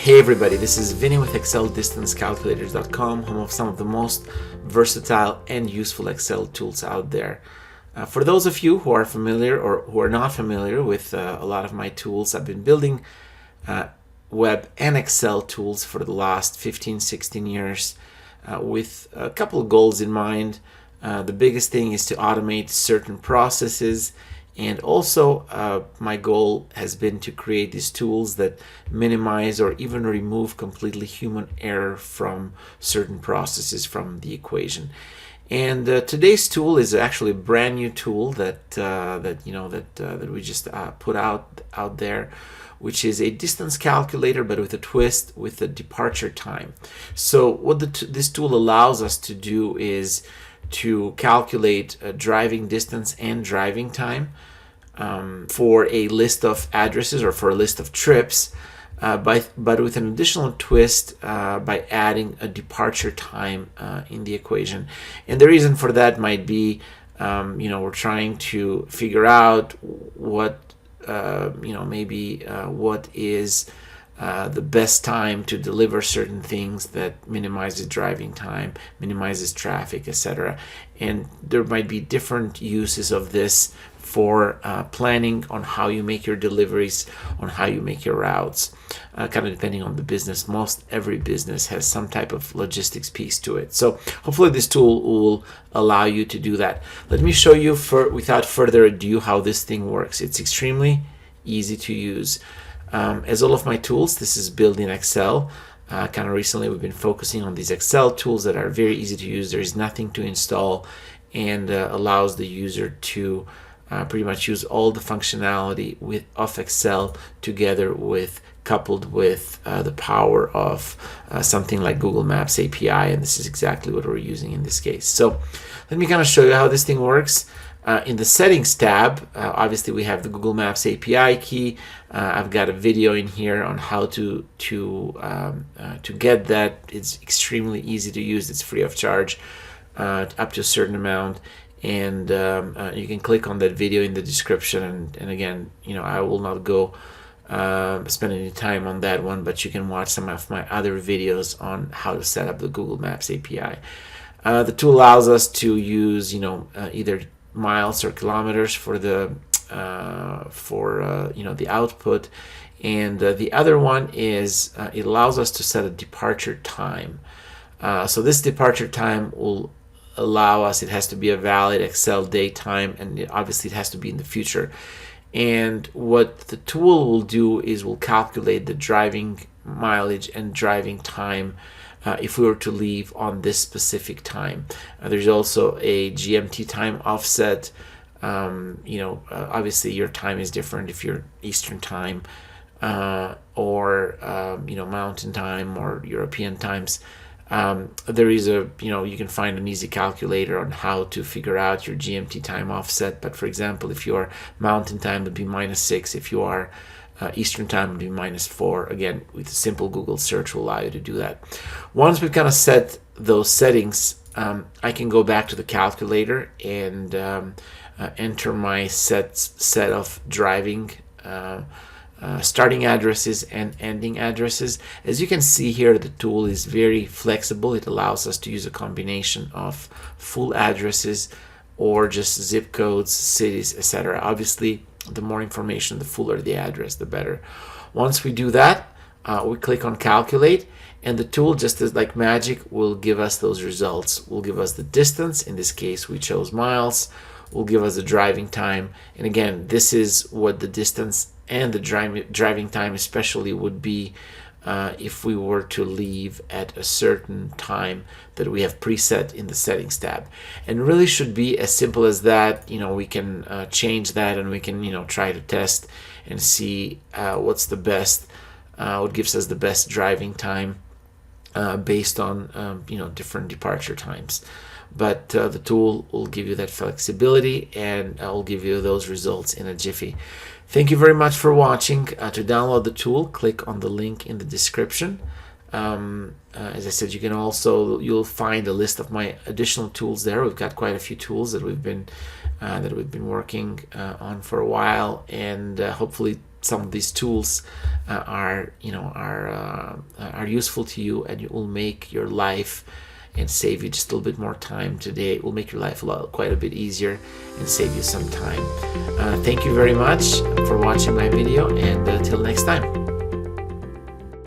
Hey everybody, this is Vinny with ExcelDistanceCalculators.com, home of some of the most versatile and useful Excel tools out there. For those of you who are familiar or who are not familiar with a lot of my tools, I've been building web and Excel tools for the last 15-16 years with a couple of goals in mind. The biggest thing is to automate certain processes, and also my goal has been to create these tools that minimize or even remove completely human error from certain processes from the equation. And today's tool is actually a brand new tool that we just put out there, which is a distance calculator, but with a twist, with a departure time. So what this tool allows us to do is to calculate driving distance and driving time for a list of addresses or for a list of trips, but with an additional twist by adding a departure time in the equation. And the reason for that might be, we're trying to figure out what, what is the best time to deliver certain things that minimizes driving time, minimizes traffic, etc. And there might be different uses of this for planning on how you make your deliveries, on how you make your routes, kind of depending on the business. Most every business has some type of logistics piece to it. So hopefully this tool will allow you to do that. Let me show you without further ado how this thing works. It's extremely easy to use. As all of my tools, this is built in Excel. Kind of recently we've been focusing on these Excel tools that are very easy to use. There is nothing to install, and allows the user to pretty much use all the functionality of Excel together coupled with the power of something like Google Maps API, and this is exactly what we're using in this case. So let me kind of show you how this thing works. In the settings tab, obviously we have the Google Maps API key. I've got a video in here on how to get that. It's extremely easy to use. It's free of charge up to a certain amount, and you can click on that video in the description. And again, I will not go spend any time on that one, but you can watch some of my other videos on how to set up the Google Maps API. The tool allows us to use either miles or kilometers for the the output, and the other one is it allows us to set a departure time. So this departure time will allow us, it has to be a valid Excel date time, and obviously it has to be in the future. And what the tool will do is will calculate the driving mileage and driving time if we were to leave on this specific time. There's also a GMT time offset. Obviously your time is different if you're Eastern time or Mountain time or European times. There is you can find an easy calculator on how to figure out your GMT time offset. But for example, if your Mountain time would be -6, if you are Eastern time would be -4. Again, with a simple Google search will allow you to do that. Once we've kind of set those settings, I can go back to the calculator and enter my set of driving starting addresses and ending addresses. As you can see here, the tool is very flexible. It allows us to use a combination of full addresses or just zip codes, cities, etc. Obviously, the more information, the fuller the address, the better. Once we do that, we click on calculate, and the tool, just as like magic, will give us those results. Will give us the distance. In this case, we chose miles. Will give us the driving time. And again, this is what the distance and the driving time especially would be if we were to leave at a certain time that we have preset in the settings tab. And really should be as simple as that. We can change that, and we can try to test and see what's the best, what gives us the best driving time based on different departure times. But the tool will give you that flexibility, and will give you those results in a jiffy. Thank you very much for watching. To download the tool, click on the link in the description. As I said, you'll find a list of my additional tools there. We've got quite a few tools that we've been working on for a while, and hopefully some of these tools are useful to you, and it will make your life and save you just a little bit more time today. It will make your life quite a bit easier and save you some time. Thank you very much for watching my video, and till next time.